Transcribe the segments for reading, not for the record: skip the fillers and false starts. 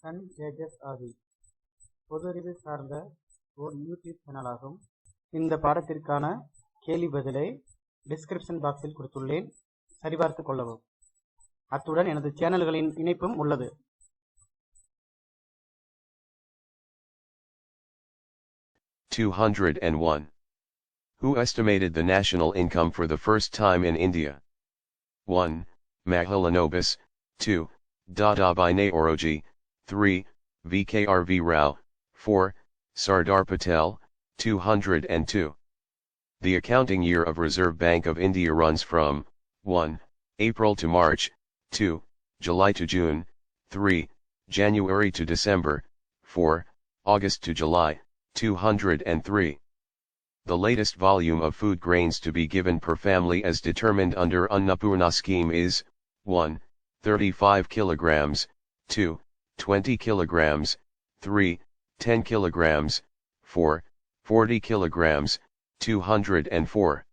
Sun ஜேஜஸ் ஆதி பொதுஅறிவு சார்ந்த ஒரு YouTube சேனலாகும். இந்த பாடத்திற்கான கேள்வி பதிலை டிஸ்கிரிப்ஷன் பாக்ஸில் கொடுத்துள்ளேன், சரிபார்த்துக் கொள்ளவும். அத்துடன் எனது சேனல்களின் இணைப்பும் உள்ளது. Who estimated the national income for the first time in India? 1. Mahalanobis. 2. Dadabhai Naoroji. 3. VKRV Rao. 4. Sardar Patel. 202. The accounting year of Reserve Bank of India runs from 1. April to March, 2. July to June, 3. January to December, 4. August to July, 203. The latest volume of food grains to be given per family as determined under Annapurna scheme is 1. 35 kilograms, 2. 20 kilograms, 3. 10 kilograms, 4. 40 kilograms, 204.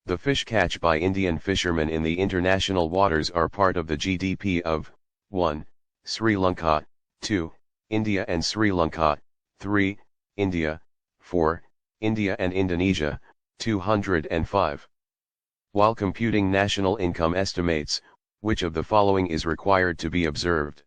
The fish catch by Indian fishermen in the international waters are part of the GDP of 1. Sri Lanka, 2. India and Sri Lanka, 3. India, 4. India and Indonesia, 205. While computing national income estimates, which of the following is required to be observed?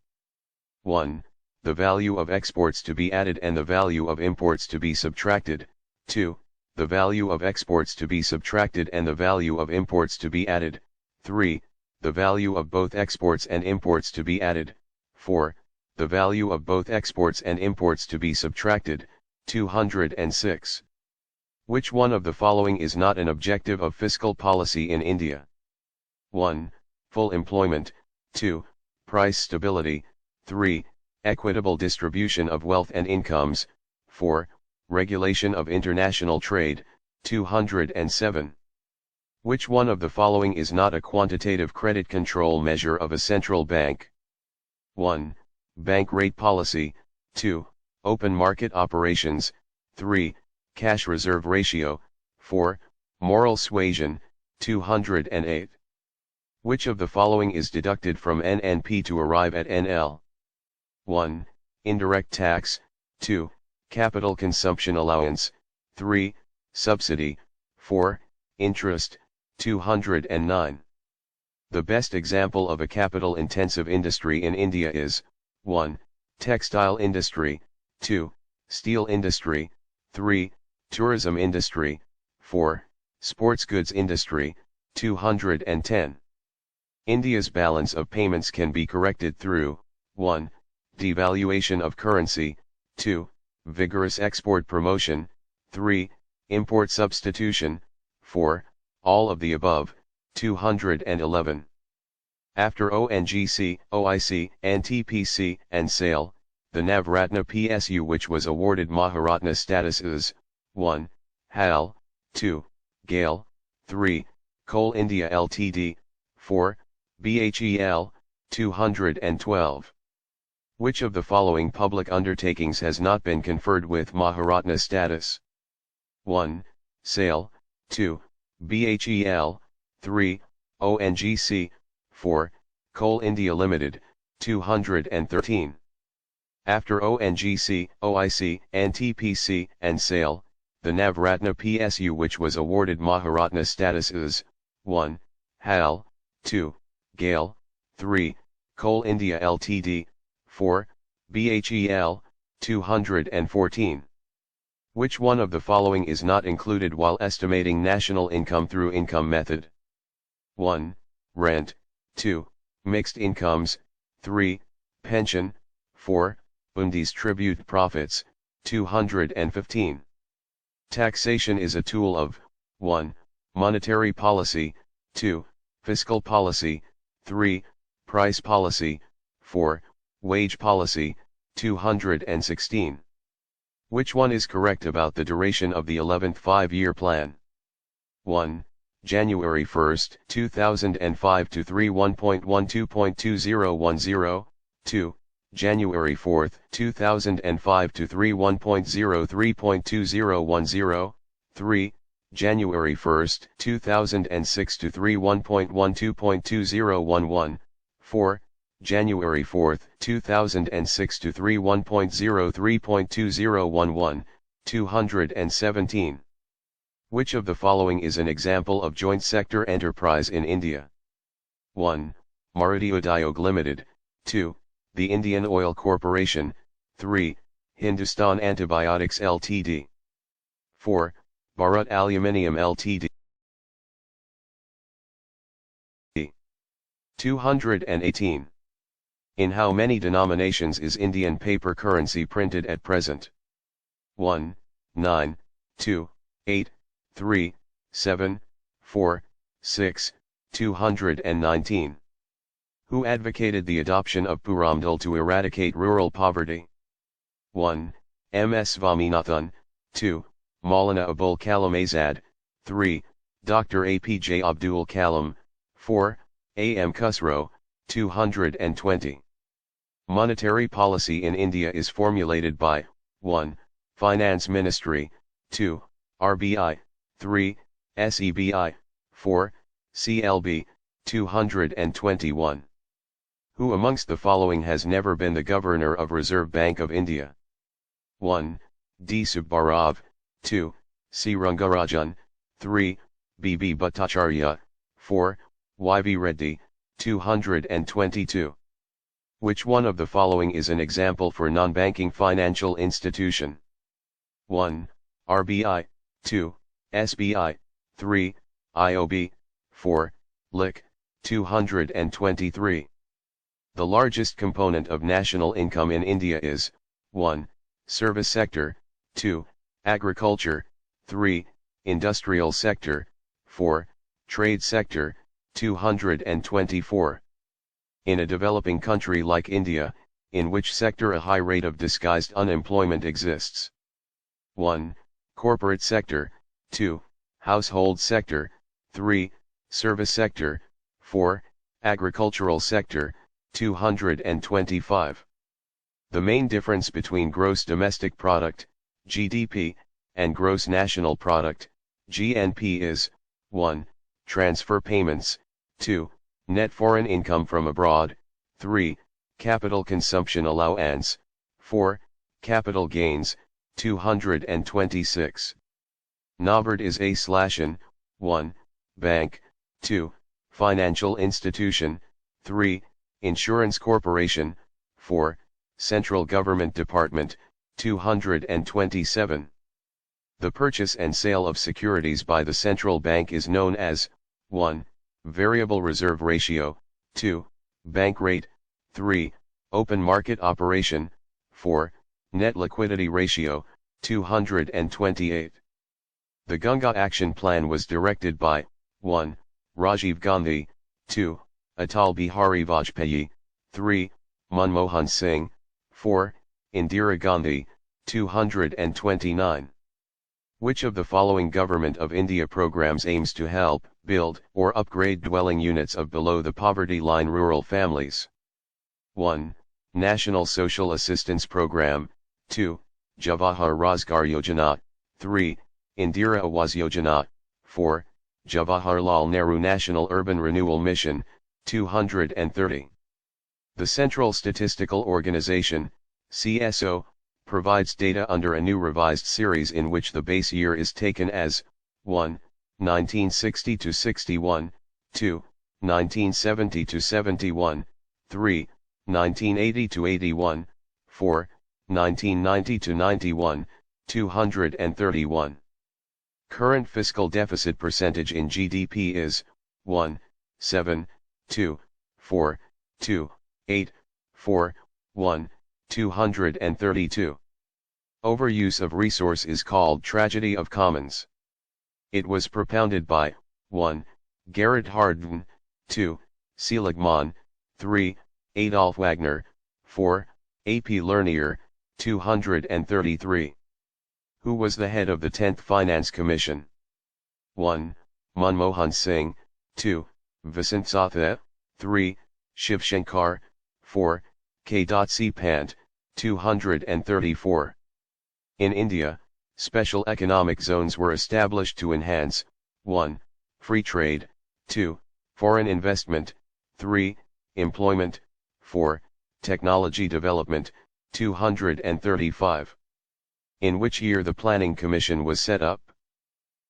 1. The value of exports to be added and the value of imports to be subtracted. 2. The value of exports to be subtracted and the value of imports to be added. 3. The value of both exports and imports to be added. 4. The value of both exports and imports to be subtracted. 206. Which one of the following is not an objective of fiscal policy in India? 1. Full employment. 2. Price stability. 3. Equitable distribution of wealth and incomes. 4. Regulation of international trade. 207. Which one of the following is not a quantitative credit control measure of a central bank? 1. Bank rate policy. 2. Open market operations. 3. Cash reserve ratio. 4. Moral suasion. 208. Which of the following is deducted from NNP to arrive at NL? 1. Indirect tax. 2. Capital consumption allowance. 3. Subsidy. 4. Interest. 209. The best example of a capital-intensive industry in India is 1. Textile industry. 2. Steel industry. 3. Tourism industry. 4. Sports goods industry. 210. India's balance of payments can be corrected through 1. Devaluation of currency. 2. Vigorous export promotion. 3. Import substitution. 4. All of the above. 211. After ONGC, OIC, NTPC, and SAIL, the Navratna PSU which was awarded Maharatna status is 1. HAL, 2. GAIL, 3. Coal India Ltd, 4. BHEL, 212. Which of the following public undertakings has not been conferred with Maharatna status? 1. SAIL, 2. BHEL, 3. ONGC, 4. Coal India Limited, 213. After ONGC, OIC, NTPC, and SAIL, the Navratna PSU which was awarded Maharatna status is 1. HAL, 2. GAIL, 3. Coal India Ltd, 4. BHEL, 214. Which one of the following is not included while estimating national income through income method? 1. Rent. 2. Mixed incomes. 3. Pension. 4. Undistributed profits. 215. Taxation is a tool of 1. Monetary policy. 2. Fiscal policy. 3. Price policy. 4. Wage policy. 216. Which one is correct about the duration of the 11th five-year plan? 1. January 1, 2005 to 31.12.2010, 2. January 4, 2005 to 31.03.2010, 3. January 1, 2006 to 31.12.2011, 4. January 4, 2006 to 31.03.2011, 217. Which of the following is an example of joint sector enterprise in India? 1. Maruti Udyog Limited, 2. The Indian Oil Corporation, 3. Hindustan Antibiotics Ltd. 4. Bharat Aluminium Ltd. 218. In how many denominations is Indian paper currency printed at present? 1, 9, 2, 8, 3, 7, 4, 6, 219. Who advocated the adoption of Puramdal to eradicate rural poverty? 1. M.S. Swaminathan, 2. Maulana Abul Kalam Azad, 3. Dr. A.P.J. Abdul Kalam, 4. A.M. Khusro, 220. Monetary policy in India is formulated by 1. Finance Ministry, 2. RBI, 3. SEBI, 4. CLB, 221. Who amongst the following has never been the Governor of Reserve Bank of India? 1. D. Subbarao, 2. C. Rangarajan, 3. B. B. Bhattacharya, 4. Y. V. Reddy, 222. Which one of the following is an example for non-banking financial institution? 1. RBI, 2. SBI, 3. IOB, 4. LIC, 223. The largest component of national income in India is 1. Service sector, 2. Agriculture, 3. Industrial sector, 4. Trade sector, 224. In a developing country like India, in which sector a high rate of disguised unemployment exists? 1. Corporate sector, 2. Household sector, 3. Service sector, 4. Agricultural sector, 225. The main difference between gross domestic product, GDP, and gross national product, GNP is 1. Transfer payments, 2. Net foreign income from abroad, 3. Capital consumption allowance, 4. Capital gains, 226. NABARD is a/an, 1. Bank, 2. Financial institution, 3. Insurance corporation, 4. Central government department, 227. The purchase and sale of securities by the central bank is known as 1. Variable reserve ratio, 2. Bank rate, 3. Open market operation, 4. Net liquidity ratio, 228. The Ganga Action Plan was directed by 1. Rajiv Gandhi, 2. Atal Bihari Vajpayee, 3. Manmohan Singh, 4. Indira Gandhi, 229. Which of the following Government of India programs aims to help, build, or upgrade dwelling units of below the poverty line rural families? 1. National Social Assistance Program, 2. Jawahar Rozgar Yojana, 3. Indira Awas Yojana, 4. Jawaharlal Nehru National Urban Renewal Mission, 230. The Central Statistical Organization, CSO, provides data under a new revised series in which the base year is taken as 1. 1960 to 61, 2. 1970 to 71, 3. 1980 to 81, 4. 1990 to 91, 231. Current fiscal deficit percentage in GDP is 1, 7, 2, 4, 2, 8, 4, 1, 232. Overuse of resource is called tragedy of commons. It was propounded by 1. Gerrit Hardin, 2. Seligman, 3. Adolf Wagner, 4. A.P. Lernier, 233. Who was the head of the 10th Finance Commission? 1. Manmohan Singh, 2. Vasant Sathe, 3. Shiv Shankar, 4. K.C. Pant, 234. In India, special economic zones were established to enhance 1. Free trade, 2. Foreign investment, 3. Employment, 4. Technology development, 235. In which year the Planning Commission was set up?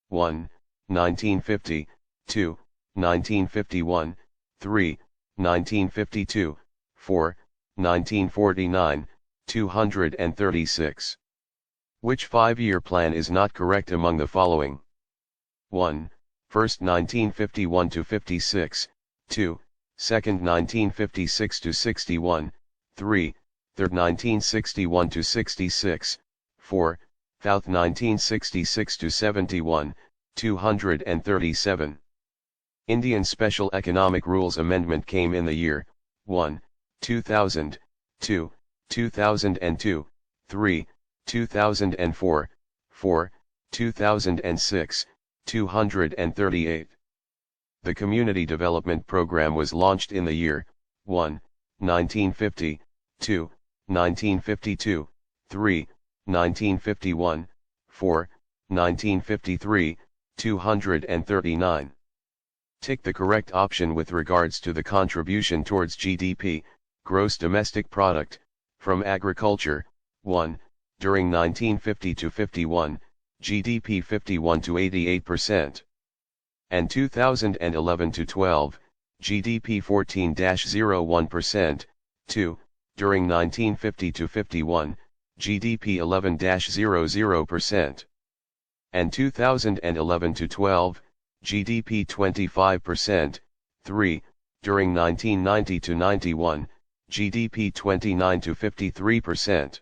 1. 1950, 2. 1951, 3. 1952, 4. 1949, 236. Which 5-year plan is not correct among the following? 1. First 1951 to 56, 2. Second 1956 to 61, 3. Third 1961 to 66, 4. Fourth 1966 to 71, 237. Indian Special Economic Rules Amendment came in the year 1. 2000, 2. 2002, 3. 2004, 4. 2006, 238. The Community Development Program was launched in the year 1. 1950, 2. 1952, 3. 1951, 4. 1953, 239. Tick the correct option with regards to the contribution towards GDP, gross domestic product, from agriculture. 1. During 1950 to 51, GDP 51 to 88%. And 2011 to 12, GDP 14-01%. 2. During 1950 to 51, GDP 11-00%. And 2011 to 12, GDP 25%. 3. During 1990 to 91, GDP 29 to 53%.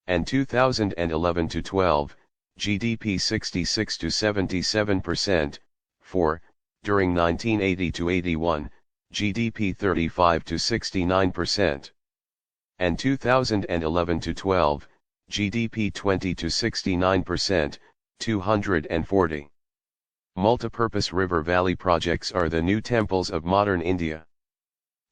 And 2011 to 12, GDP 66 to 77%. 4. During 1980 to 81, GDP 35 to 69%. And 2011 to 12, GDP 20 to 69%, 240. Multipurpose river valley projects are the new temples of modern India.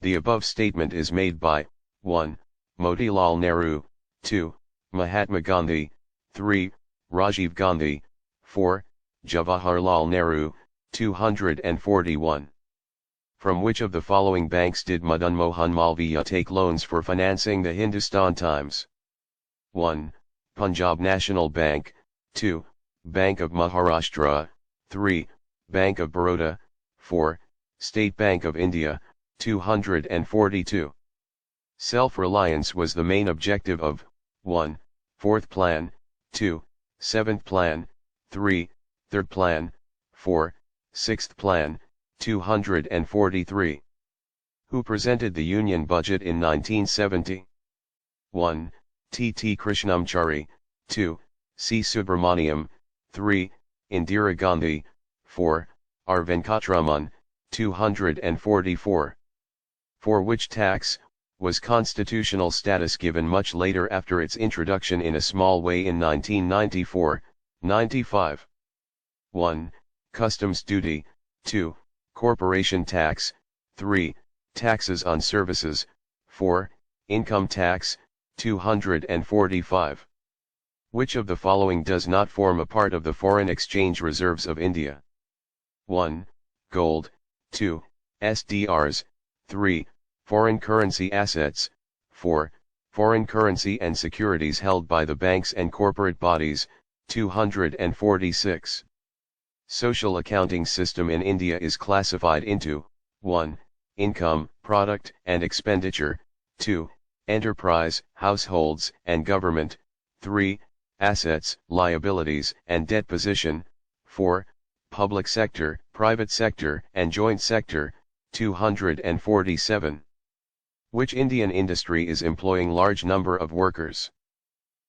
The above statement is made by 1. Motilal Nehru, 2. Mahatma Gandhi, 3. Rajiv Gandhi, 4. Jawaharlal Nehru, 241. From which of the following banks did Madan Mohan Malviya take loans for financing the Hindustan Times? 1. Punjab National Bank, 2. Bank of Maharashtra, 3. Bank of Baroda, 4. State Bank of India, 242. Self-reliance was the main objective of 1. Fourth Plan, 2. Seventh Plan, 3. Third Plan, 4. Sixth Plan, 243. Who presented the Union Budget in 1970? 1. T. T. Krishnamachari, 2. C. Subramaniam, 3. Indira Gandhi, 4. R. Venkatraman, 244. For which tax was constitutional status given much later after its introduction in a small way in 1994-95? 1. Customs duty, 2. Corporation tax, 3. Taxes on services, 4. Income tax, 245. Which of the following does not form a part of the foreign exchange reserves of India? 1. Gold, 2. SDRs, 3. Foreign currency assets, 4. Foreign currency and securities held by the banks and corporate bodies, 246. Social accounting system in India is classified into 1. Income, product and expenditure, 2. Enterprise, households and government, 3. Assets, liabilities and debt position, 4. Public sector, private sector and joint sector, 247. Which Indian industry is employing large number of workers?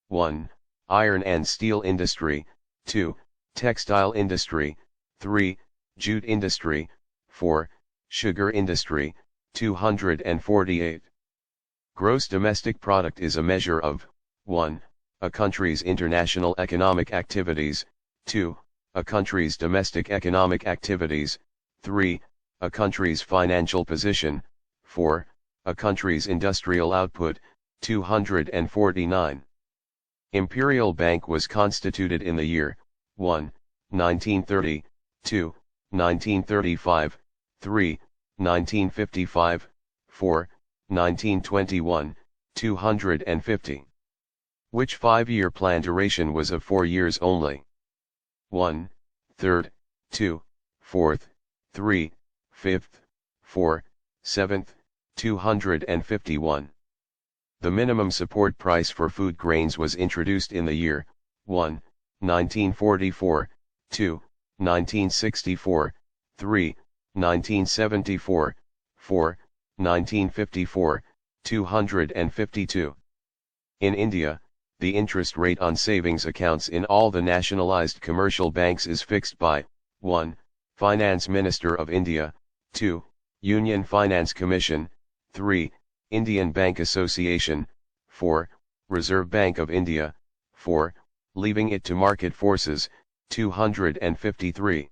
1. Iron and steel industry, 2. Textile industry, 3. Jute industry, 4. Sugar industry, 248. Gross domestic product is a measure of 1. A country's international economic activities, 2. A country's domestic economic activities, 3. A country's financial position, 4. A country's industrial output, 249. Imperial Bank was constituted in the year 1. 1930, 2. 1935, 3. 1955, 4. 1921, 250. Which 5-year plan duration was of 4 years only? 1, 3rd, 2, 4th, 3, 5th, 4, 7th, 251. The minimum support price for food grains was introduced in the year 1, 1944, 2, 1964, 3, 1974, 4, 1954, 252. In India, the interest rate on savings accounts in all the nationalized commercial banks is fixed by 1. Finance Minister of India, 2. Union Finance Commission, 3. Indian Bank Association, 4. Reserve Bank of India, 4. Leaving it to market forces, 253.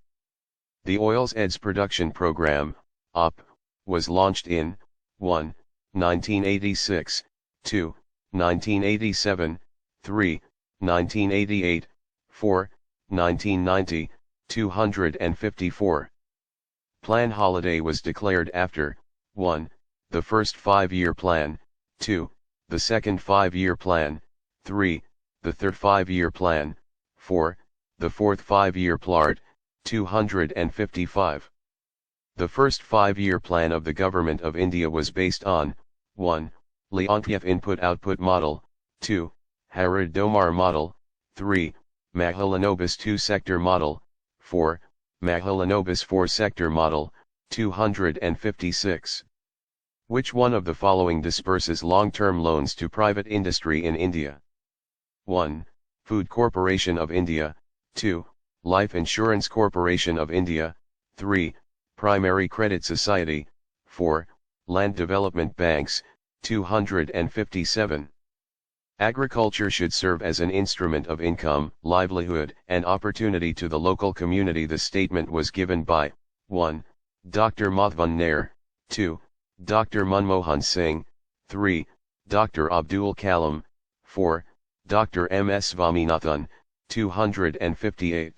The Oil's EDS production program, OP, was launched in 1. 1986, 2. 1987, 3. 1988, 4. 1990, 254. Plan holiday was declared after 1. The first 5-year plan, 2. The second 5-year plan, 3. The third 5-year plan, 4. The fourth 5-year plan, 255. The first 5-year plan of the Government of India was based on 1. Leontiev Input-Output Model, 2. Harad-Domar Model, 3. Mahalanobis 2-Sector Model, 4. Mahalanobis 4-Sector Model, 256. Which one of the following disperses long-term loans to private industry in India? 1. Food Corporation of India, 2. Life Insurance Corporation of India, 3. Primary Credit Society, 4. Land Development Banks, 257. Agriculture should serve as an instrument of income, livelihood, and opportunity to the local community. The statement was given by 1. Dr. Mathvan Nair, 2. Dr. Manmohan Singh, 3. Dr. Abdul Kalam, 4. Dr. M.S. Swaminathan, 258.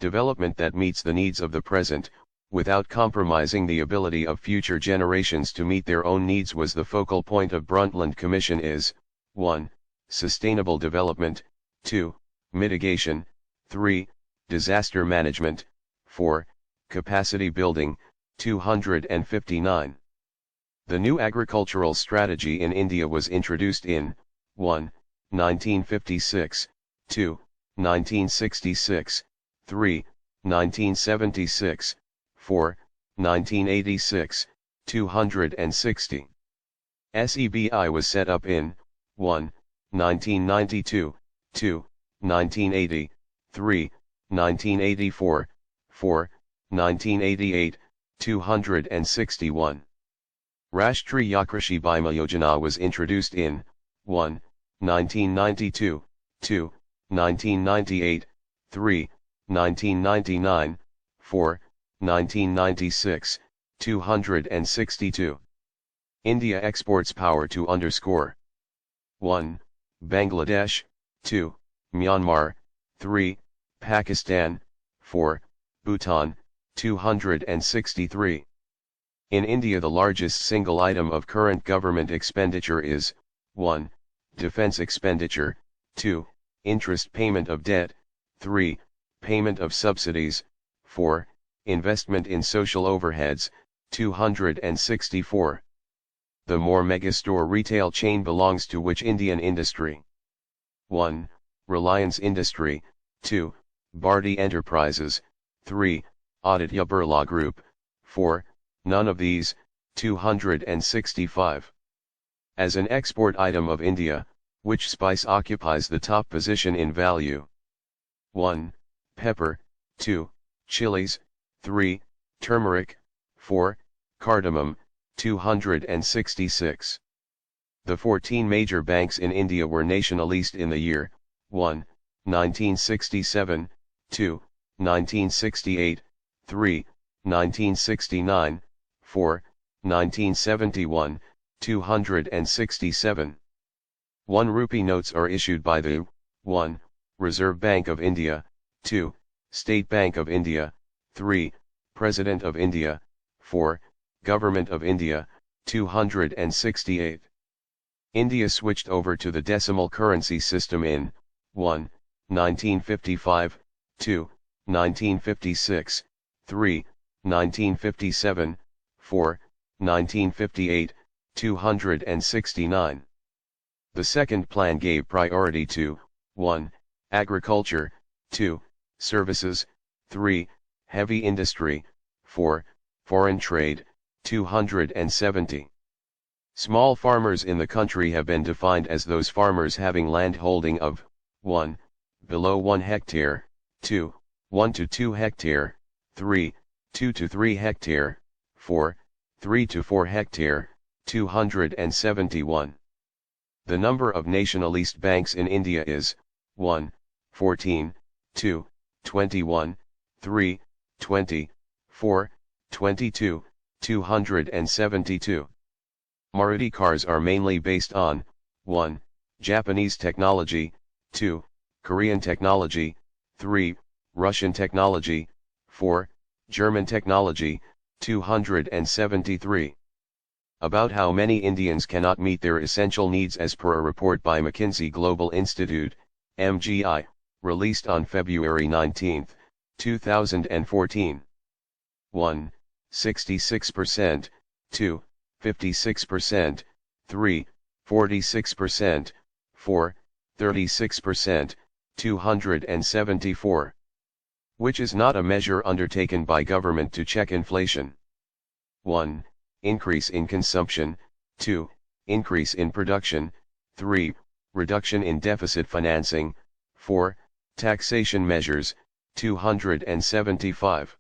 Development that meets the needs of the present, without compromising the ability of future generations to meet their own needs was the focal point of Brundtland Commission is 1. Sustainable development, 2. Mitigation, 3. Disaster management, 4. Capacity building, 259. The new agricultural strategy in India was introduced in 1. 1956, 2. 1966, 3. 1976, 4. 1986, 260. SEBI was set up in 1. 1992, 2. 1980, 3. 1984, 4. 1988, 261. Rashtriya Krishi Bima Yojana was introduced in 1. 1992, 2. 1998, 3. 1999, 4. 1996, 262. India exports power to underscore 1. Bangladesh, 2. Myanmar, 3. Pakistan, 4. Bhutan, 263. In India the largest single item of current government expenditure is 1. Defence expenditure, 2. Interest payment of debt, 3. Payment of subsidies, 4. Investment in social overheads, 264. The more megastore retail chain belongs to which Indian industry? 1. Reliance Industry, 2. Bharti Enterprises, 3. Aditya Birla Group, 4. None of these, 265. As an export item of India, which spice occupies the top position in value? 1. Pepper, 2. Chilies, 3. Turmeric, 4. Cardamom, 266. The 14 major banks in India were nationalised in the year 1. 1967, 2. 1968, 3. 1969, 4. 1971, 267. 1 rupee notes are issued by the 1. Reserve Bank of India, 2. State Bank of India, 3. President of India, 4. Government of India, 268. India switched over to the decimal currency system in 1. 1955, 2. 1956, 3. 1957, 4. 1958, 269. The second plan gave priority to 1. Agriculture, 2. Services, 3. Heavy industry, 4. Foreign trade, 270. Small farmers in the country have been defined as those farmers having land holding of 1. Below 1 hectare, 2. 1 to 2 hectare, 3. 2 to 3 hectare, 4. 3 to 4 hectare, 271. The number of nationalist banks in India is 1. 14, 2. 21, 3. 20, 4. 22, 272. Maruti cars are mainly based on 1. Japanese technology, 2. Korean technology, 3. Russian technology, 4. German technology, 273. About how many Indians cannot meet their essential needs as per a report by McKinsey Global Institute, MGI, released on February 19, 2014. 1. 66%, 2. 56%, 3. 46%, 4. 36%, 274. Which is not a measure undertaken by government to check inflation. 1. Increase in consumption, 2. Increase in production, 3. Reduction in deficit financing, 4. Taxation measures, 275.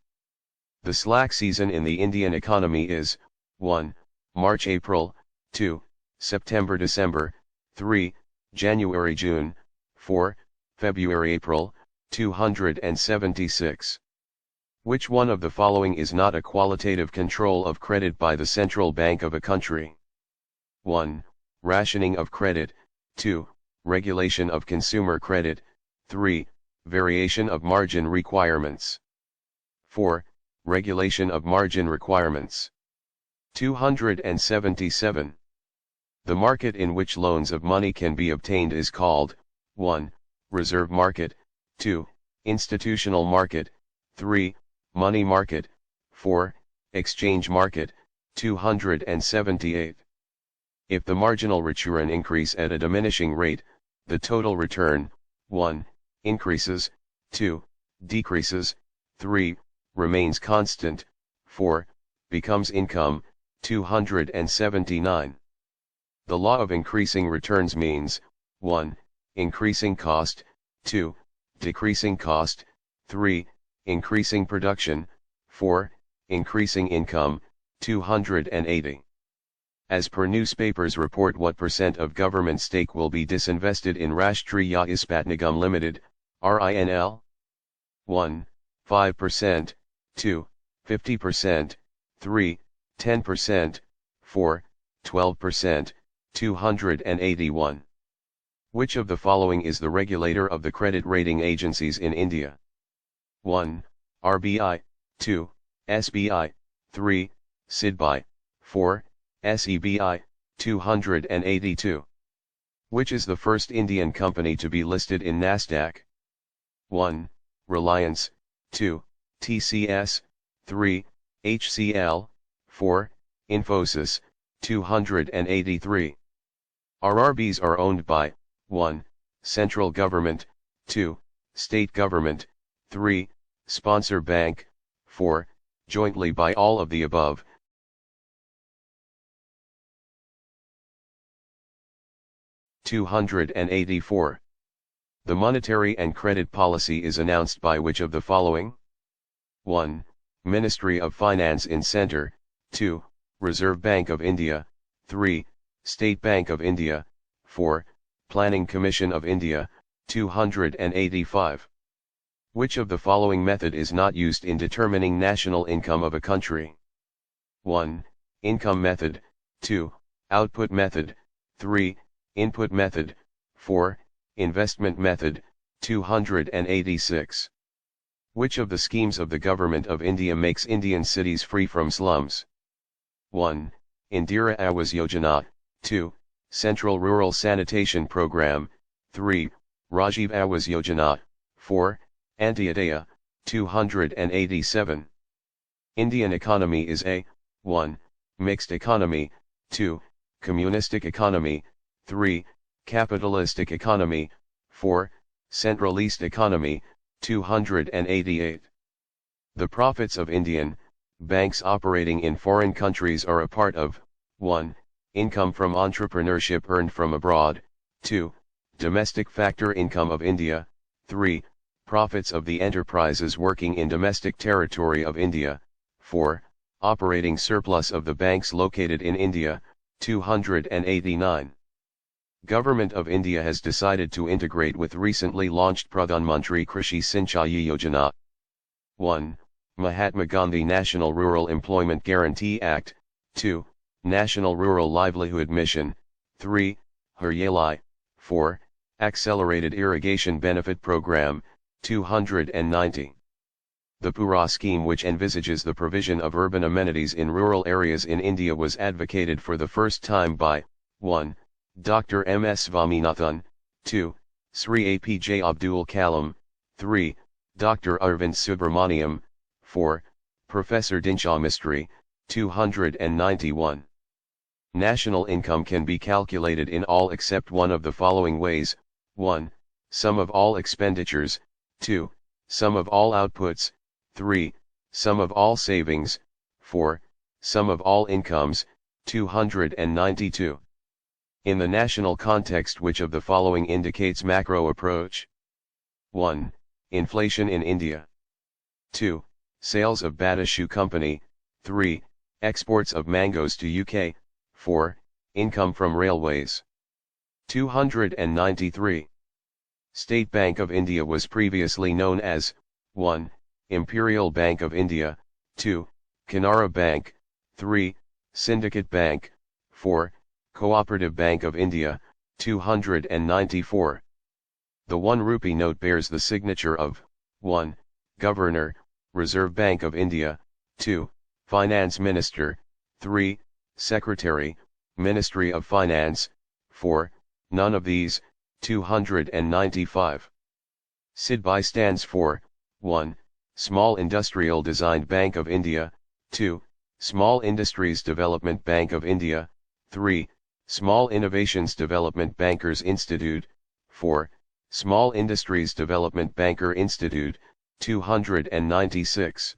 The slack season in the Indian economy is 1. March-April, 2. September-December, 3. January-June, 4. February-April, 276. Which one of the following is not a qualitative control of credit by the central bank of a country? 1. Rationing of credit, 2. Regulation of consumer credit, 3. Variation of margin requirements, 4. Regulation of margin requirements. 277. The market in which loans of money can be obtained is called 1. Reserve market, 2. Institutional market, 3. Money market, 4. Exchange market, 278. If the marginal return increase at a diminishing rate, the total return, 1. Increases, 2. Decreases, 3. Remains constant, 4. Becomes income, 279. The law of increasing returns means, 1. Increasing cost, 2. Decreasing cost, 3. Increasing production, 4. Increasing income, 280. As per newspapers report, what percent of government stake will be disinvested in Rashtriya Ispat Nigam Limited, RINL? 1. 5%, 2. 50%, 3. 10%, 4. 12%, 281. Which of the following is the regulator of the credit rating agencies in India? 1. RBI, 2. SBI, 3. SIDBI, 4. SEBI, 282. Which is the first Indian company to be listed in Nasdaq? 1. Reliance, 2. TCS, 3. HCL, 4. Infosys, 283. RRBs are owned by 1. Central government, 2. State government, 3. Sponsor bank, 4. Jointly by all of the above. 284. The monetary and credit policy is announced by which of the following? 1. Ministry of Finance in Centre, 2. Reserve Bank of India, 3. State Bank of India, 4. Planning Commission of India, 285. Which of the following method is not used in determining national income of a country? 1. Income method, 2. Output method, 3. Input method, 4. Investment method, 286. Which of the schemes of the Government of India makes Indian cities free from slums? 1. Indira Awas Yojana, 2. Central Rural Sanitation Program, 3. Rajiv Awas Yojana, 4. Antyodaya, 287. Indian economy is a 1. Mixed economy, 2. Communistic economy, 3. Capitalistic economy, 4. Centralist economy, 288. The profits of Indian banks operating in foreign countries are a part of 1. Income from entrepreneurship earned from abroad, 2. Domestic factor income of India, 3. Profits of the enterprises working in domestic territory of India, 4. Operating surplus of the banks located in India, 289. Government of India has decided to integrate with recently launched Pradhan Mantri Krishi Sinchayi Yojana. 1. Mahatma Gandhi National Rural Employment Guarantee Act, 2. National Rural Livelihood Mission, 3. Haryali, 4. Accelerated Irrigation Benefit Program, 290. The Pura scheme, which envisages the provision of urban amenities in rural areas in India, was advocated for the first time by 1. Dr. M. S. Swaminathan, 2. Sri APJ Abdul Kalam, 3. Dr. Arvind Subramaniam, 4. Professor Dinshaw Mistry, 291. National income can be calculated in all except one of the following ways: 1. Sum of all expenditures, 2. Sum of all outputs, 3. Sum of all savings, 4. Sum of all incomes, 292. In the national context, which of the following indicates macro approach? 1. Inflation in India. 2. Sales of Bata Shoe Company, 3. Exports of mangoes to UK, 4. Income from railways. 293. State Bank of India was previously known as 1. Imperial Bank of India, 2. Canara Bank, 3. Syndicate Bank, 4. Cooperative Bank of India, 294. The 1 rupee note bears the signature of 1. Governor, Reserve Bank of India, 2. Finance Minister, 3. Secretary, Ministry of Finance, 4. None of these, 295. SIDBI stands for 1. Small Industrial Designed Bank of India, 2. Small Industries Development Bank of India, 3. Small Innovations Development Bankers Institute, 4. Small Industries Development Banker Institute, 296.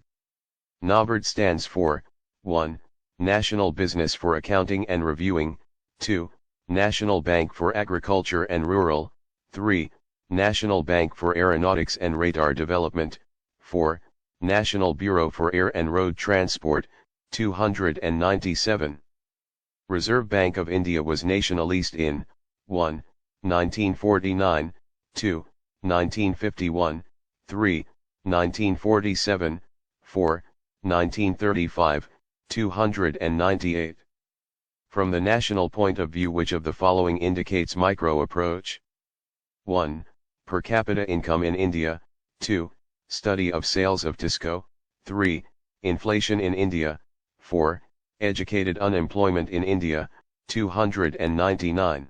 NABARD stands for 1. National Business for Accounting and Reviewing, 2. National Bank for Agriculture and Rural, 3. National Bank for Aeronautics and Radar Development, 4. National Bureau for Air and Road Transport, 297. Reserve Bank of India was nationalised in 1. 1949, 2. 1951, 3. 1947, 4. 1935, 298. From the national point of view, which of the following indicates micro approach? 1. Per capita income in India, 2. Study of sales of Tisco, 3. Inflation in India, 4. Educated unemployment in India, 299.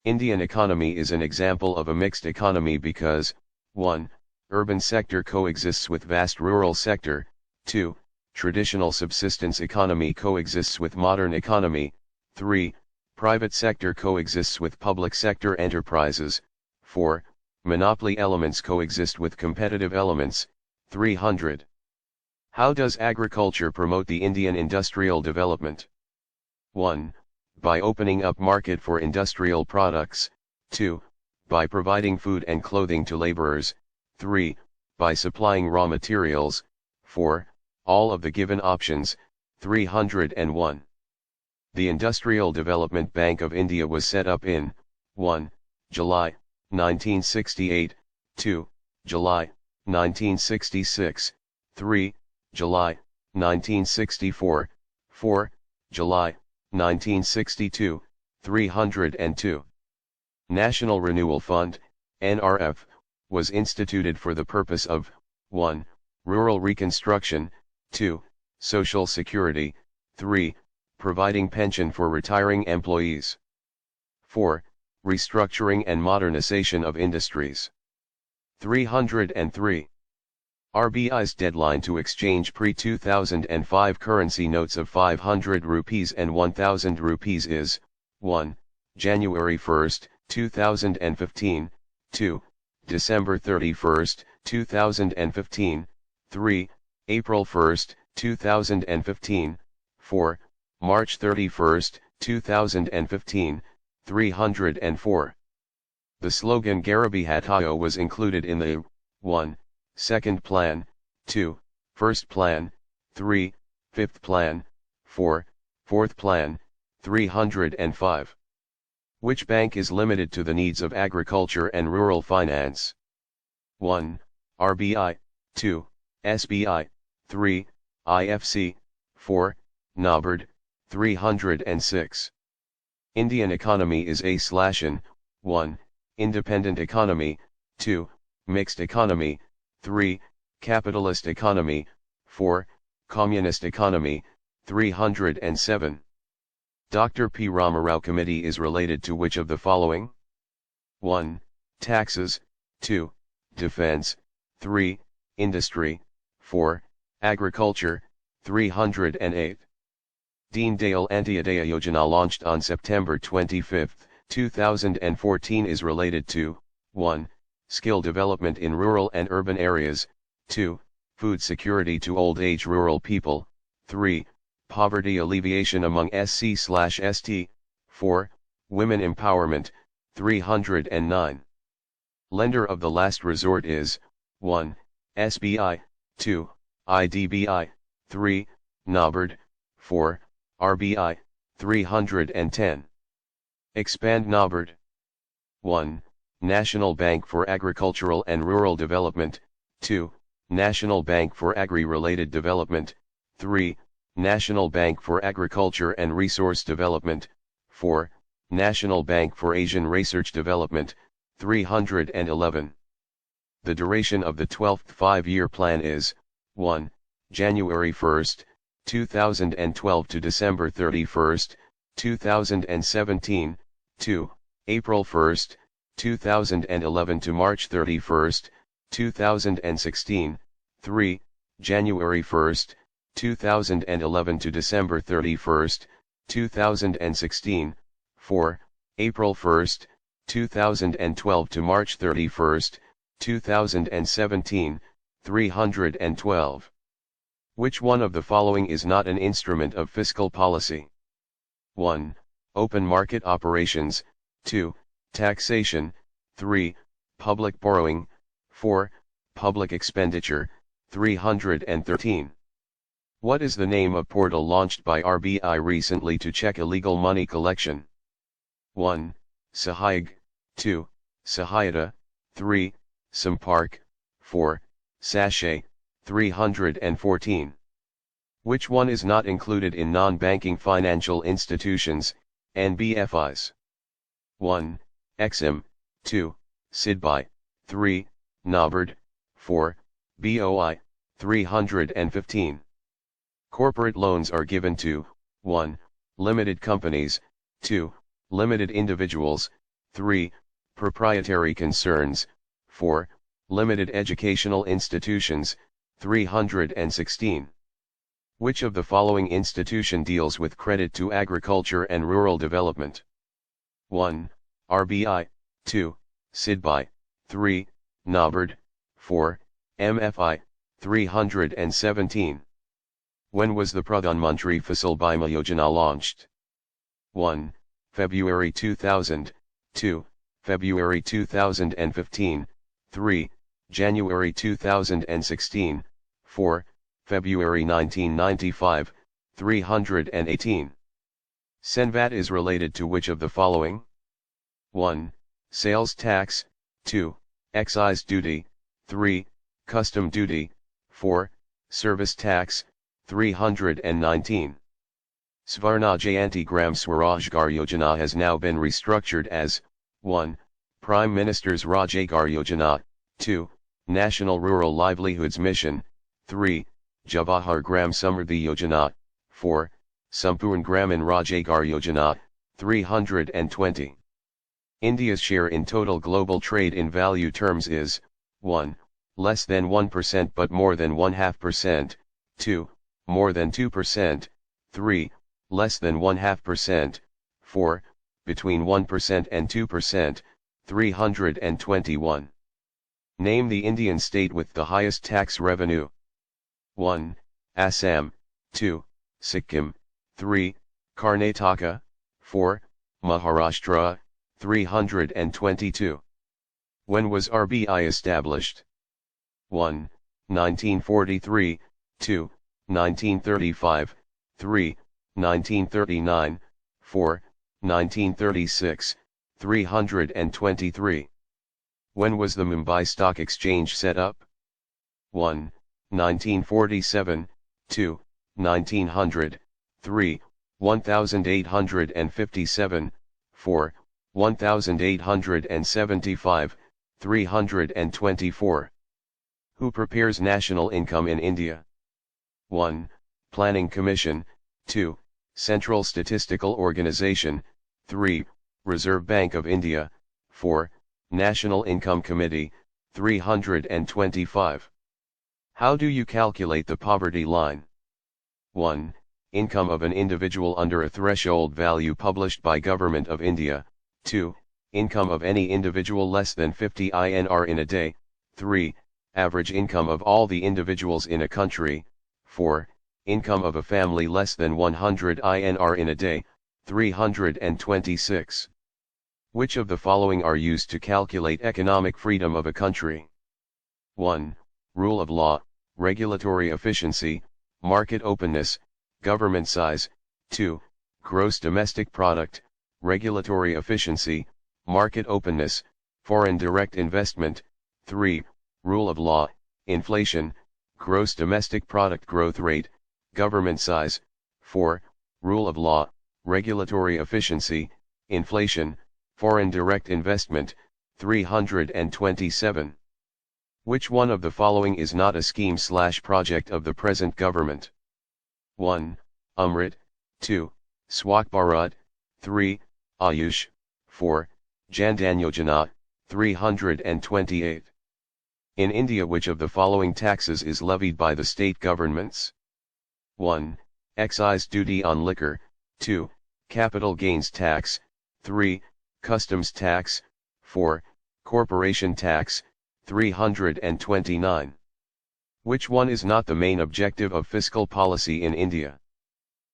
Indian economy is an example of a mixed economy because 1. Urban sector coexists with vast rural sector, 2. Traditional subsistence economy coexists with modern economy, 3. Private sector coexists with public sector enterprises, 4. Monopoly elements coexist with competitive elements, 300. How does agriculture promote the Indian industrial development? 1. By opening up market for industrial products, 2. By providing food and clothing to laborers, 3. By supplying raw materials, 4. All of the given options, 301. The Industrial Development Bank of India was set up in 1. July, 1968, 2. July, 1966, 3. July, 1964, 4. July, 1962, 302. National Renewal Fund, NRF, was instituted for the purpose of 1. Rural reconstruction, 2. Social security, 3. providing pension for retiring employees. 4. Restructuring and modernization of industries. 303. RBI's deadline to exchange pre-2005 currency notes of 500 rupees and 1000 rupees is 1. January 1, 2015, 2. December 31, 2015, 3. April 1, 2015, 4. March 31, 2015, 304. The slogan Garibi Hatayo was included in the 1. Second Plan, 2. First Plan, 3. Fifth Plan, 4. Fourth Plan, 305. Which bank is limited to the needs of agriculture and rural finance? 1. RBI, 2. SBI, 3. IFC, 4. NABARD, 306. Indian economy is A/N, 1. Independent economy, 2. Mixed economy, 3. Capitalist economy, 4. Communist economy, 307. Dr. P. Ramarao Committee is related to which of the following? 1. Taxes, 2. Defense, 3. Industry, 4. Agriculture, 308. Deen Dayal Antyodaya Yojana launched on September 25, 2014 is related to 1. Skill development in rural and urban areas, 2. Food security to old age rural people, 3. Poverty alleviation among SC/ST, 4. Women empowerment, 309. Lender of the last resort is 1. SBI, 2. IDBI, 3. NABARD, 4. RBI, 310. Expand NABARD. 1. National Bank for Agricultural and Rural Development, 2. National Bank for Agri-related Development, 3. National Bank for Agriculture and Resource Development, 4. National Bank for Asian Research Development, 311. The duration of the 12th five-year plan is 1. January 1, 2012 to December 31, 2017, 2. April 1, 2011 to March 31, 2016, 3. January 1, 2011 to December 31, 2016, 4. April 1, 2012 to March 31, 2017, 312. Which one of the following is not an instrument of fiscal policy? 1. Open market operations, 2. Taxation, 3. Public borrowing, 4. Public expenditure, 313. What is the name of portal launched by RBI recently to check illegal money collection? 1. Sahayag, 2. Sahayata, 3. Sampark, 4. Sachet, 314. Which one is not included in non-banking financial institutions, NBFIs? 1. Exim, 2. SIDBI, 3. NABARD, 4. BOI, 315. Corporate loans are given to 1. Limited companies, 2. Limited individuals, 3. Proprietary concerns, 4. Limited educational institutions, 316. Which of the following institution deals with credit to agriculture and rural development? 1. RBI, 2. SIDBI, 3. NABARD, 4. MFI, 317. When was the Pradhan Mantri Fasal Bima Yojana launched? 1. February 2000, 2. February 2015, 3. January 2016, 4. February 1995, 318. Senvat is related to which of the following? 1. Sales tax, 2. Excise duty, 3. Custom duty, 4. Service tax, 319. Svarna Jayanti Gram Swarajgar Yojana has now been restructured as 1. Prime Minister's Rajgar Yojana, 2. National Rural Livelihoods Mission, 3. Jawahar Gram Samriddhi Yojana, 4. Sampurn Gramin Rojagar Yojana, 320. India's share in total global trade in value terms is 1. Less than 1% but more than 0.5%, 2. More than 2%, 3. Less than 0.5%, 4. Between 1% and 2%, 321. Name the Indian state with the highest tax revenue. 1. Assam, 2. Sikkim, 3. Karnataka, 4. Maharashtra, 322. When was RBI established? 1. 1943, 2. 1935, 3. 1939, 4. 1936, 323. When was the Mumbai Stock Exchange set up? 1. 1947, 2. 1900, 3. 1857, 4. 1875, 324. Who prepares national income in India? 1. Planning Commission, 2. Central Statistical Organization, 3. Reserve Bank of India, 4. National Income Committee, 325. How do you calculate the poverty line? 1. Income of an individual under a threshold value published by Government of India, 2. Income of any individual less than 50 INR in a day, 3. Average income of all the individuals in a country, 4. Income of a family less than 100 INR in a day, 326. Which of the following are used to calculate economic freedom of a country? 1. Rule of law, regulatory efficiency, market openness, government size, 2. Gross domestic product, regulatory efficiency, market openness, foreign direct investment, 3. Rule of law, inflation, gross domestic product growth rate, government size, 4. Rule of law, regulatory efficiency, inflation, foreign direct investment, 327. Which one of the following is not a scheme/project of the present government? 1. Amrit, 2. Swachh Bharat, 3. Ayush, 4. Jan Dhan Yojana, 328. In India, which of the following taxes is levied by the state governments? 1. Excise duty on liquor, 2. Capital gains tax, 3. Customs tax, 4. Corporation tax, 329. Which one is not the main objective of fiscal policy in India?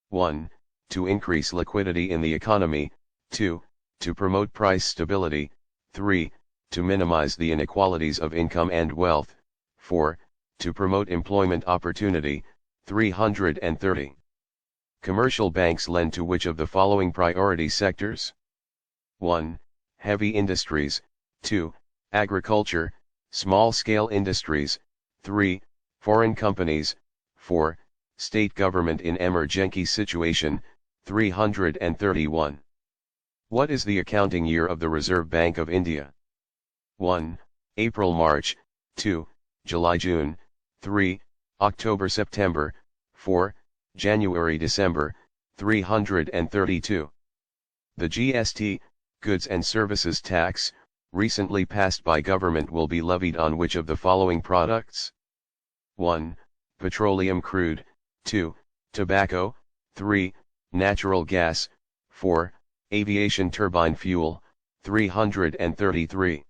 1. To increase liquidity in the economy, 2. To promote price stability, 3. To minimize the inequalities of income and wealth, 4. To promote employment opportunity, 330. Commercial banks lend to which of the following priority sectors? 1. Heavy industries, 2. Agriculture, small-scale industries, 3. Foreign companies, 4. State government in emergency situation, 331. What is the accounting year of the Reserve Bank of India? 1. April-March, 2. July-June, 3. October-September, 4. January-December, 332. The GST, Goods and Services Tax, recently passed by government will be levied on which of the following products? 1. Petroleum crude, 2. Tobacco, 3. Natural gas, 4. Aviation turbine fuel, 333.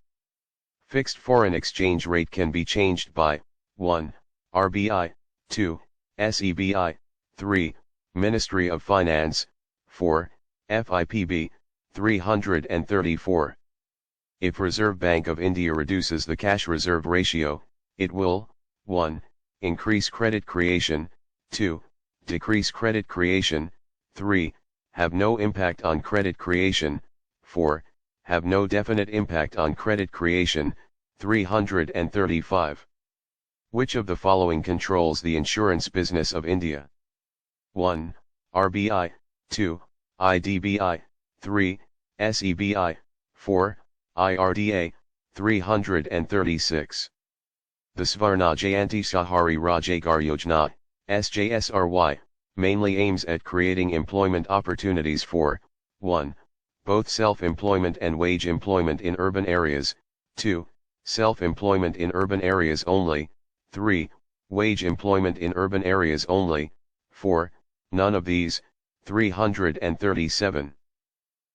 Fixed foreign exchange rate can be changed by 1. RBI, 2. SEBI, 3. Ministry of Finance, 4. FIPB, 334. If Reserve Bank of India reduces the cash reserve ratio, it will 1. Increase credit creation, 2. Decrease credit creation, 3. Have no impact on credit creation, 4. Have no definite impact on credit creation, 335. Which of the following controls the insurance business of India? 1. RBI, 2. IDBI, 3. SEBI, 4. IRDA, 336. The Svarna Jayanti Sahari Rojagar Yojana, SJSRY, mainly aims at creating employment opportunities for 1. Both self-employment and wage employment in urban areas, 2. Self-employment in urban areas only, 3. Wage employment in urban areas only, 4. None of these, 337.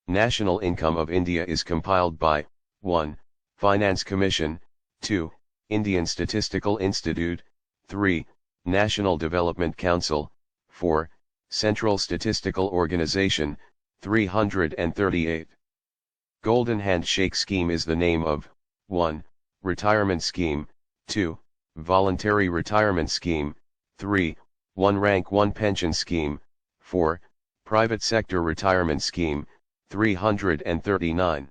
National income of India is compiled by 1. Finance Commission, 2. Indian Statistical Institute, 3. National Development Council, 4. Central Statistical Organization, 338. Golden Handshake Scheme is the name of 1. Retirement Scheme, 2. Voluntary Retirement Scheme, 3. One Rank One Pension Scheme, 4. Private Sector Retirement Scheme, 339.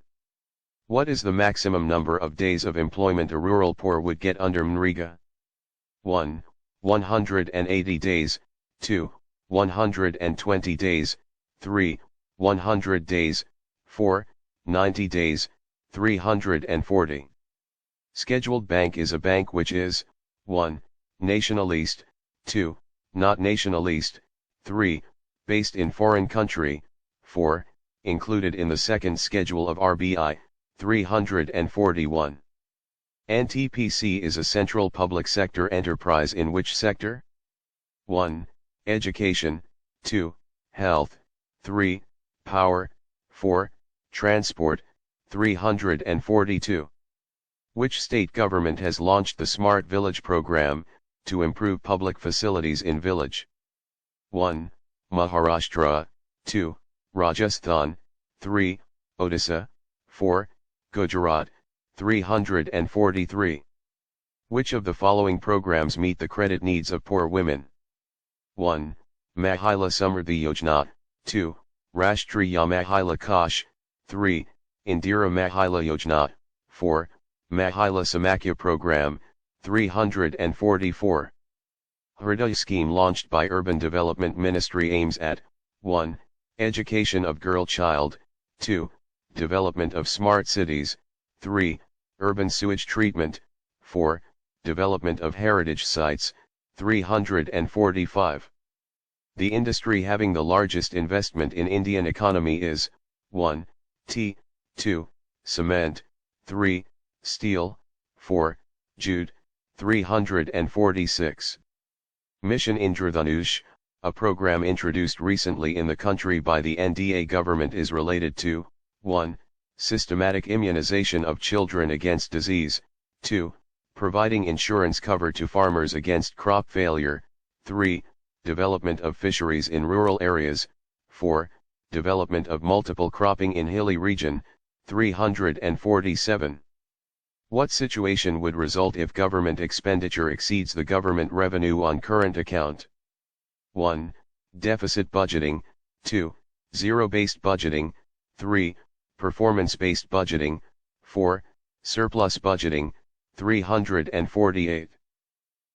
What is the maximum number of days of employment a rural poor would get under MNREGA? 1. 180 days, 2. 120 days, 3. 100 days, 4. 90 days, 340. Scheduled bank is a bank which is 1. Nationalist, 2. Not nationalist, 3. Based in foreign country, 4. Included in the second schedule of RBI, 341. NTPC is a central public sector enterprise in which sector? 1. Education, 2. Health, 3. Power, 4. Transport, 342. Which state government has launched the Smart Village program, to improve public facilities in village? 1. Maharashtra, 2. Rajasthan, 3. Odisha, 4. Gujarat, 343. Which of the following programs meet the credit needs of poor women? 1. Mahila Samriddhi Yojana, 2. Rashtriya Mahila Kosh, 3. Indira Mahila Yojana, 4. Mahila Samakya Program, 344. Hriday scheme launched by Urban Development Ministry aims at 1. Education of girl child, 2. Development of smart cities, 3. Urban sewage treatment, 4. Development of heritage sites, 345. The industry having the largest investment in Indian economy is 1. Tea, 2. Cement, 3. Steel, 4. Jute, 346. Mission Indradhanush, a program introduced recently in the country by the NDA government, is related to 1. Systematic immunization of children against disease, 2. Providing insurance cover to farmers against crop failure, 3. Development of fisheries in rural areas, 4. Development of multiple cropping in hilly region, 347. What situation would result if government expenditure exceeds the government revenue on current account? 1. Deficit budgeting, 2. Zero-based budgeting, 3. Performance-based budgeting, 4. Surplus budgeting, 348.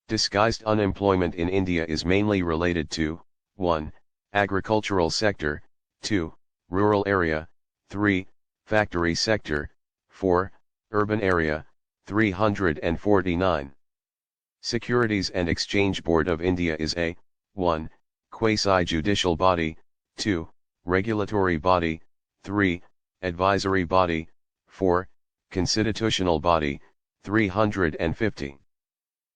Disguised unemployment in India is mainly related to 1. Agricultural sector, 2. Rural area, 3. Factory sector, 4. Urban area, 349. Securities and Exchange Board of India is a 1. Quasi-judicial body, 2. Regulatory body, 3. Advisory body, 4. Constitutional body, 350.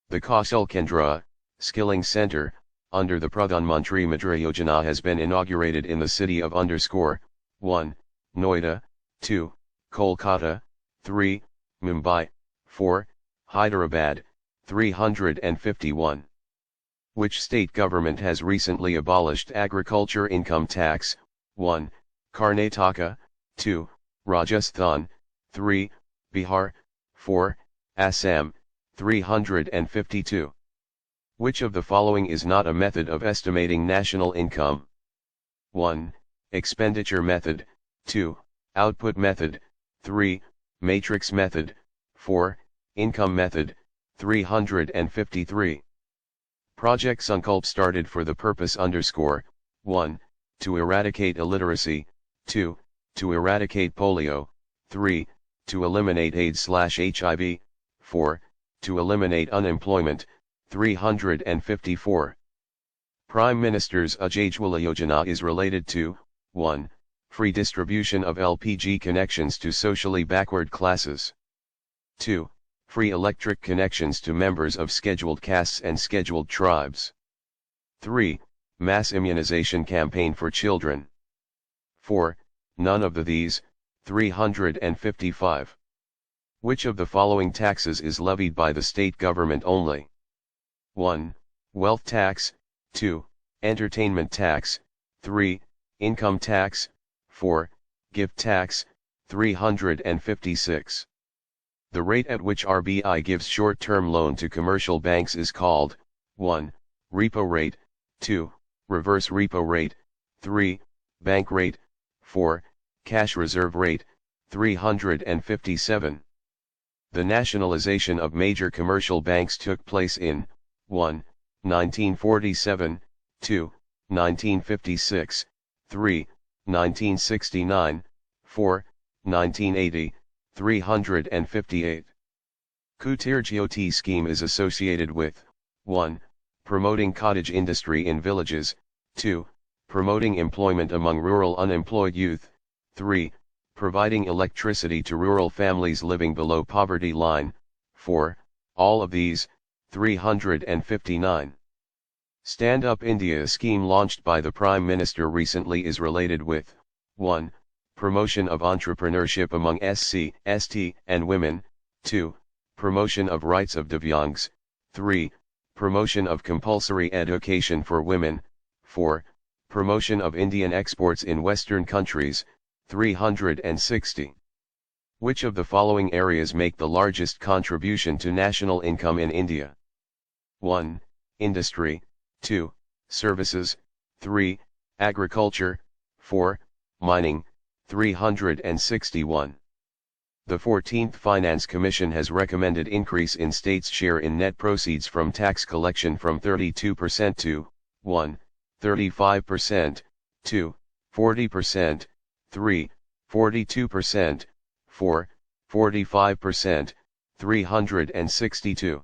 The Kaushal Kendra, Skilling Center, under the Pradhan Mantri Mudra Yojana has been inaugurated in the city of 1. Noida, 2. Kolkata, 3. Mumbai, 4. Hyderabad, 351. Which state government has recently abolished agriculture income tax? 1. Karnataka, 2. Rajasthan, 3. Bihar, 4. Assam, 352. Which of the following is not a method of estimating national income? 1. Expenditure method, 2. Output method, 3. Matrix method, 4. Income method, 353. Project Sankalp started for the purpose 1. To eradicate illiteracy, 2. To eradicate polio, 3. To eliminate AIDS/HIV, 4. To eliminate unemployment, 354. Prime Minister's Ujjwala Yojana is related to 1. Free distribution of LPG connections to socially backward classes. 2. Free electric connections to members of scheduled castes and scheduled tribes. 3. Mass immunization campaign for children. 4. None of these, 355. Which of the following taxes is levied by the state government only? 1. Wealth tax, 2. Entertainment tax, 3. Income tax, 4. Gift tax, 356. The rate at which RBI gives short-term loan to commercial banks is called 1. Repo rate, 2. Reverse repo rate, 3. Bank rate, 4. Cash reserve rate, 357. The nationalization of major commercial banks took place in 1. 1947, 2. 1956, 3. 1969, 4. 1980, 358. Kutirjyoti scheme is associated with 1. Promoting cottage industry in villages, 2. Promoting employment among rural unemployed youth, 3. Providing electricity to rural families living below poverty line, 4. All of these, 359. Stand Up India scheme launched by the Prime Minister recently is related with 1. Promotion of entrepreneurship among SC, ST, and women, 2. Promotion of rights of Divyangs, 3. Promotion of compulsory education for women, 4. Promotion of Indian exports in Western countries, 360. Which of the following areas make the largest contribution to national income in India? 1. Industry, 2. Services, 3. Agriculture, 4. Mining, 361. The 14th Finance Commission has recommended increase in states' share in net proceeds from tax collection from 32% to 1. 35%, 2. 40%, 3. 42%, 4. 45%, 362.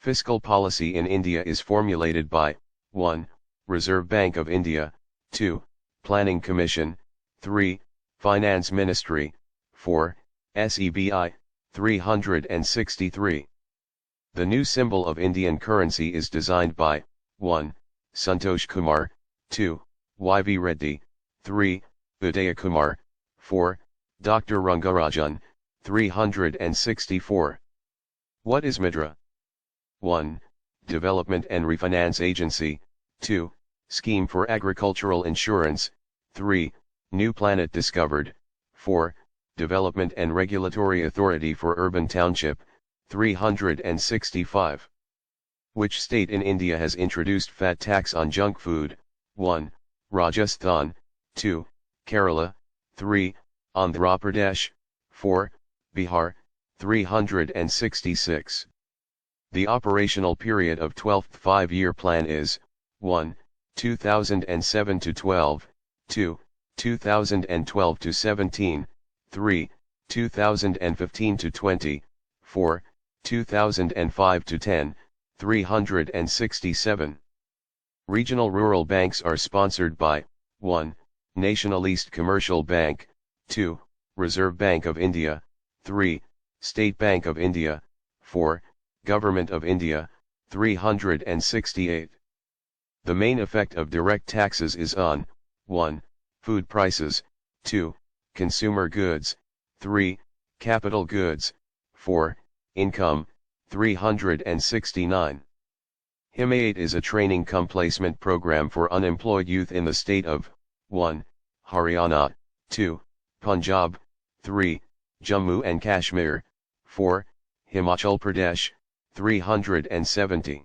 Fiscal policy in India is formulated by 1. Reserve Bank of India, 2. Planning Commission, 3. Finance Ministry, 4. SEBI, 363. The new symbol of Indian currency is designed by 1. Santosh Kumar, 2. Y.V. Reddy, 3. Udaya Kumar, 4. Dr. Rangarajan, 364. What is MIDRA? 1. Development and Refinance Agency, 2. Scheme for Agricultural Insurance, 3. New Planet Discovered, 4. Development and Regulatory Authority for Urban Township, 365. Which state in India has introduced VAT tax on junk food? 1. Rajasthan, 2. Kerala, 3. Andhra Pradesh, 4. Bihar, 366. The operational period of 12th Five-Year Plan is 1. 2007 to 12, 2. 2012 to 17, 3. 2015 to 20, 4. 2005 to 10, 367. Regional rural banks are sponsored by 1. National East Commercial Bank, 2. Reserve Bank of India, 3. State Bank of India, 4. Government of India, 368. The main effect of direct taxes is on 1. Food prices, 2. Consumer goods, 3. Capital goods, 4. Income, 369. Himayat is a training-cum-placement program for unemployed youth in the state of 1. Haryana, 2. Punjab, 3. Jammu and Kashmir, 4. Himachal Pradesh, 370.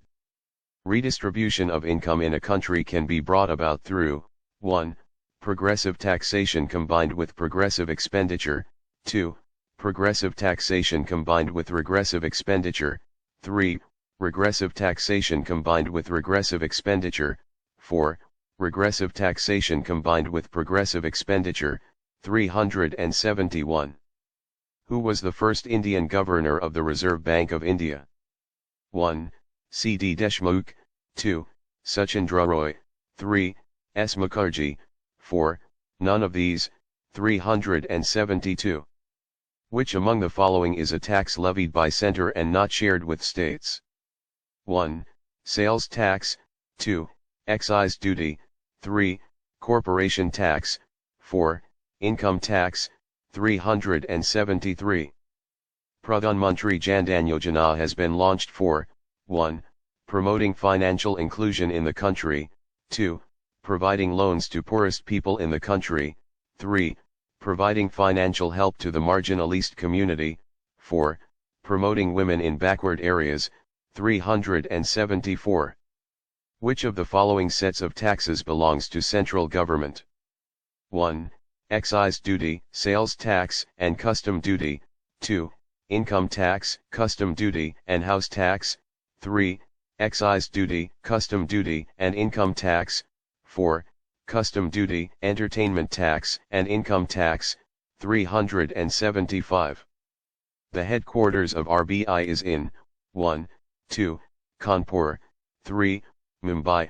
Redistribution of income in a country can be brought about through 1. Progressive taxation combined with progressive expenditure, 2. Progressive taxation combined with regressive expenditure, 3. Regressive taxation combined with regressive expenditure, 4. Regressive taxation combined with progressive expenditure, 371. Who was the first Indian governor of the Reserve Bank of India? 1. C. D. Deshmukh, 2. Suchendra Roy, 3, S. Mukherjee, 4, none of these, 372. Which among the following is a tax levied by center and not shared with states? 1. Sales tax, 2. Excise duty, 3. Corporation tax, 4. Income tax, 373. Pradhan Mantri Jan Dhan Yojana has been launched for 1. Promoting financial inclusion in the country, 2. Providing loans to poorest people in the country, 3. Providing financial help to the marginalized community, 4. Promoting women in backward areas, 374. Which of the following sets of taxes belongs to central government? 1. Excise duty, sales tax, and custom duty, 2. Income tax, custom duty, and house tax, 3. Excise duty, custom duty, and income tax, 4. Custom duty, entertainment tax, and income tax, 375. The headquarters of RBI is in 1. 2. Kanpur, 3. Mumbai,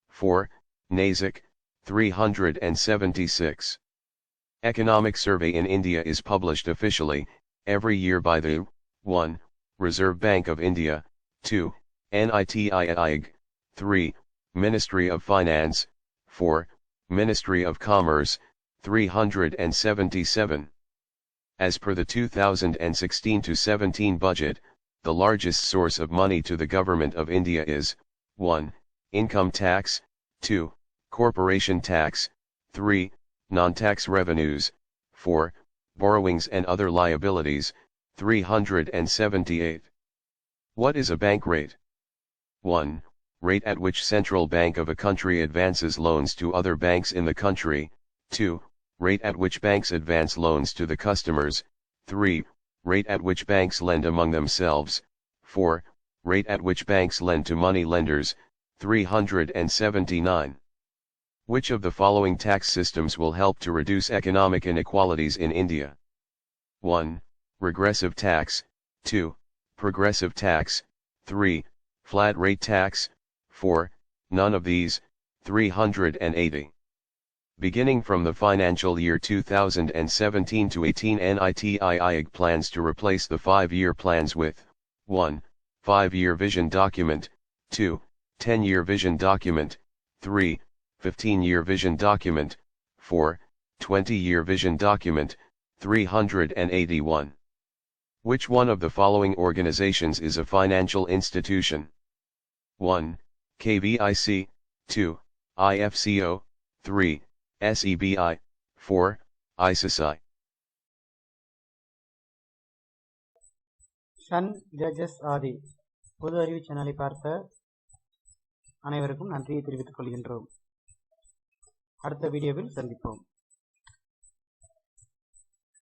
4. Nasik, 376. Economic survey in India is published officially, every year by the 1. Reserve Bank of India, 2. NITI Aayog, 3. Ministry of Finance, 4. Ministry of Commerce, 377. As per the 2016-17 budget, the largest source of money to the Government of India is 1. Income tax, 2. Corporation tax, 3. Non-tax revenues, 4. Borrowings and other liabilities, 378. What is a bank rate? 1. Rate at which central bank of a country advances loans to other banks in the country, 2. Rate at which banks advance loans to the customers, 3. Rate at which banks lend among themselves, 4. Rate at which banks lend to money lenders, 379. Which of the following tax systems will help to reduce economic inequalities in India? 1. Regressive tax, 2. Progressive tax, 3. Flat rate tax, 4. None of these, 380. Beginning from the financial year 2017-18, NITI Aayog plans to replace the 5-year plans with 1. 5-year vision document, 2. 10-year vision document, 3. 15-year vision document, 4. 20-year vision document, 381. Which one of the following organizations is a financial institution? 1. KVIC, 2. IFCO, 3. SEBI, 4. SSC. Sun judges ஆதி பொது அறிவு சேனலை பார்த்த அனைவருக்கும் நன்றியை தெரிவித்துக் கொள்கின்றோம். அடுத்த வீடியோவில் சந்திப்போம்.